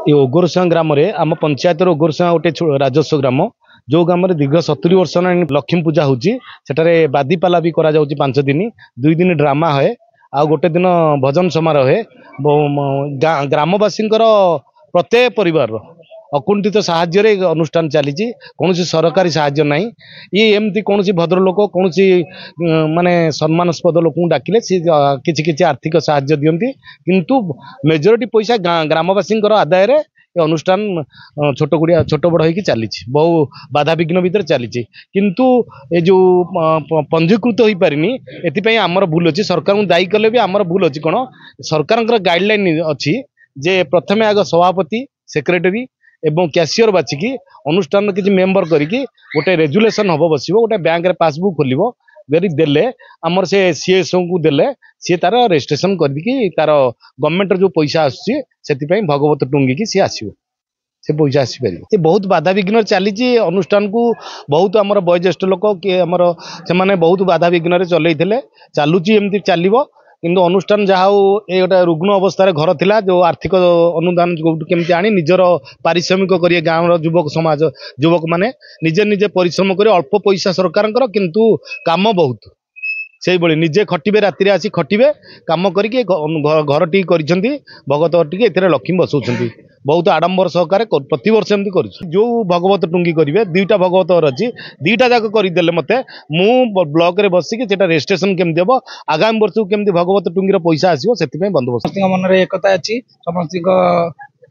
ये ओगोरसां ग्राम आम पंचायत ओगोरसां गोटे राजस्व ग्राम जो ग्राम दीर्घ 70 वर्ष लक्ष्मी पूजा होटार बादीपाला भी करा 5 दिन 2 दिन ड्रामा है आ गोटे दिन भजन समारोह है ग्रामवासी प्रत्येक परिवार अकुंठित साहाय्य अनुष्ठान चली कौन सरकारी साहाय्य ना ये एमती कौन भद्रलोक कौन माने सम्मानस्पद लोक डाकिले सी किसी आर्थिक साहाय्य दियंती किंतु मेजोरिटी पैसा ग्रामवासी आदाय रे अनुष्ठान छोट गुड़िया छोट बड़ हो चली बहु बाधा विघ्न भितर चली किंतु ये जो पंजीकृत हो पारिनी एपाई आमर भूल अच्छी सरकार को दायी कले भी आमर भूल अच्छी कौन सरकार गाइडलाइन अच्छी जे प्रथमे आग सभापति सेक्रेटरी एवं कैशियर बाछिकी अनुष्ठान किसी मेंबर करिकी गोटे रेजुलेशन हम बस गोटे बैंक पासबुक खोल देले आमर से सीएसओ को देले सी तार रजिस्ट्रेशन करके तार गवर्नमेंट जो पैसा आसपाई भगवत टुंगी सी आसो से पैसा आसपार ये बहुत बाधा विघ्न चली अनुष्ठान को बहुत आमर वयोज्येष्ठ लोक किए आमर से बहुत बाधा विघ्न चलते चलुची एमती चलो किंतु अनुष्ठान जहाँ ये गोटे रुग्ण अवस्था घर थिला जो आर्थिक अनुदान केमती आनी निजर पारिश्रमिक करिए गाँव युवक समाज युवक माने निजे निजे परिश्रम कर अल्प पैसा सरकार किंतु काम बहुत से भाई निजे खटिबे राति आसी खटिबे काम करके घर टी भगत टी लक्ष्मी बसौं बहुत आडंबर सहकार प्रति वर्ष एमती कर जो भगवत टुंगी करेंगे 2टा भगवत अच्छी 2टा जाक करदे मत मु ब्लॉक रे बसिकी रजिस्ट्रेशन केमती हम आगामी वर्ष केमती भगवत टुंगी पैसा आसो से बंदोबस्त मन में एकता अच्छी समस्त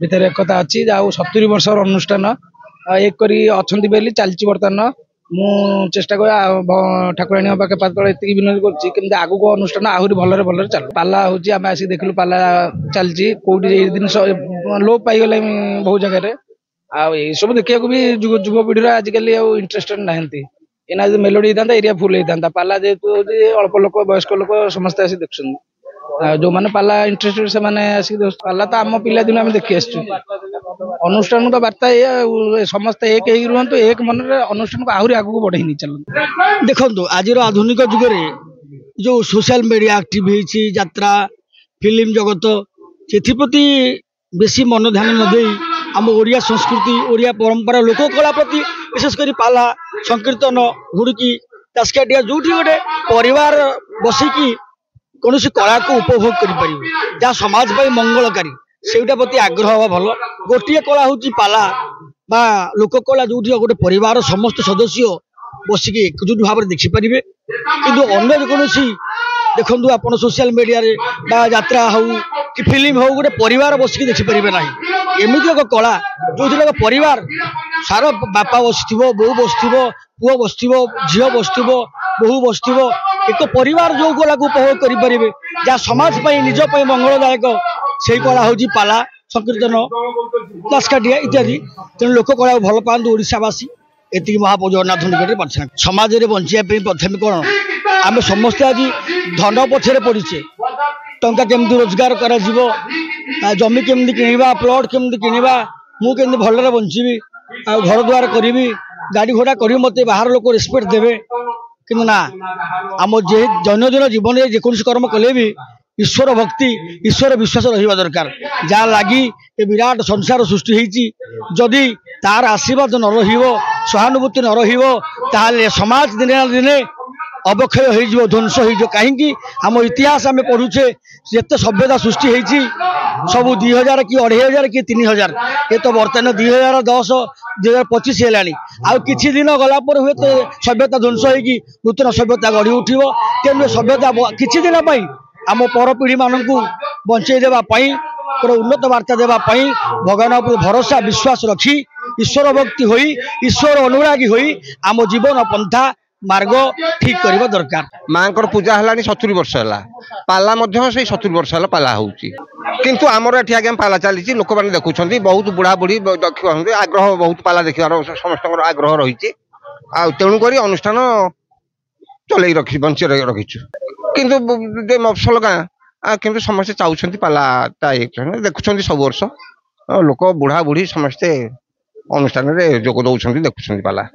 भितर एकता अच्छी 70 वर्ष अनुष्ठान एक करी अच्छा चलती बर्तमान मु चेष्टा कर ठाकुराणी पाखे पातल ये विनती कर आगु को अनुष्ठान आहरी भलरे भलरे चल पाला हूँ आम आसिक देखलु पाला चलती कौटी जिन लोप पाईगले बहुत जगह आई सब देखा भी युवपीढ़ी आजिकल इंटरेस्टेड ना मेलोडी होता एरिया फुल होता पाला जेहेतु अल्प लोक वयस्क लोक समस्त आसी देखुं जो मैंने पाला इंटरेस्टेड से मैंने आसिक पाला तो आम पिला दिन आम देखी आसु अनुष्ठान तो वार्ता ये समस्त एक रुहतु एक मन अनुष्ठान को आहरी आगू बढ़े नहीं चलते देखो आज आधुनिक जुगे जो सोशल मीडिया एक्टिव यात्रा फिल्म जगत से बेसी मन ध्यान न दे आम ओडिया संस्कृति ओडिया परंपरा लोक कला प्रति विशेषकर पाला संकीर्तन हुड़की तासकाटिया जो गोटे परिवार बसिकी कौन कला को उपभोग कर जहाँ समाज मंगलकारी सेटा प्रति आग्रह हवा भल गोटे कला हूँ पाला बा लोक कला जो गोटे परिवार समस्त सदस्य बसिक एकजुट भाव में देखिपारे कि अन्य कौन देखु आप सोशल मीडिया रे बा यात्रा हो कि फिल्म हो गोटे परिवार बसिक देखिपारे ना एमती एक कला जो परिवार सारा बापा बसि बो बस पुओ बस झील बस बहु बस एक परिवार जो कला को उपभोग करें जहाँ समाज निज मंगलदायक से कला हूँ पाला संकीर्तन दासकाटिया इत्यादि तेणु लोक कला भल पातु ओडावासी ये महाप्रभु जगन्नाथ निकट प्रार्थना समाज में बचाई प्रथम कौन आम समस्ते आज धन पछरे पड़े टंका केमती रोजगार कर जमी केमती किणवा प्लट केमती किणवा मुझे भलरे बंची घर द्वार करी गाड़ी घोड़ा करी मत बाहर लोक रेस्पेक्ट देवे कि ना आम दैनंदिन जीवन में जेको कर्म कले भी ईश्वर भक्ति ईश्वर विश्वास रहा दरकार जहाँ लगी ये विराट संसार सृष्टि होती जदि तार आशीर्वाद न रहानुभूति न रहा समाज दिने ना दिने अवक्षय हो ध्वंस हो कहीं आम इतिहास आम पढ़ुचे जिते सभ्यता सृष्टि होती सब 2000 कि 2500 कि 3000 ये तो बर्तमान 2010 2025 है आउ किसी दिन गलापर हुए तो सभ्यता ध्वंस हो नूतन सभ्यता गढ़ी उठिब तेणु सभ्यता किसी दिन आम पर पीढ़ी मान बंचे देवाई उन्नत वार्ता देवाई भगवान भरोसा विश्वास रखी ईश्वर भक्ति होई ईश्वर अनुरागी होई आम जीवन पंथा मार्ग ठीक करवा दरकार माँ पूजा है 70 वर्ष है पाला से 70 वर्ष है पाला हो किंतु आमर ये आगे पाला चली लोक मैंने देखुं बहुत बुढ़ा बुढ़ी दक्ष आग्रह बहुत पाला देखार समस्त आग्रह रही तेणुक अनुष्ठान चल रखी बंची रखीचु किंतु मफसल गाँ किंतु समस्ते चाहते पालाटा देखुं सब वर्ष लोक बुढ़ा बुढ़ी समस्ते अनुष्ठान में जोग दौरान देखुं पाला।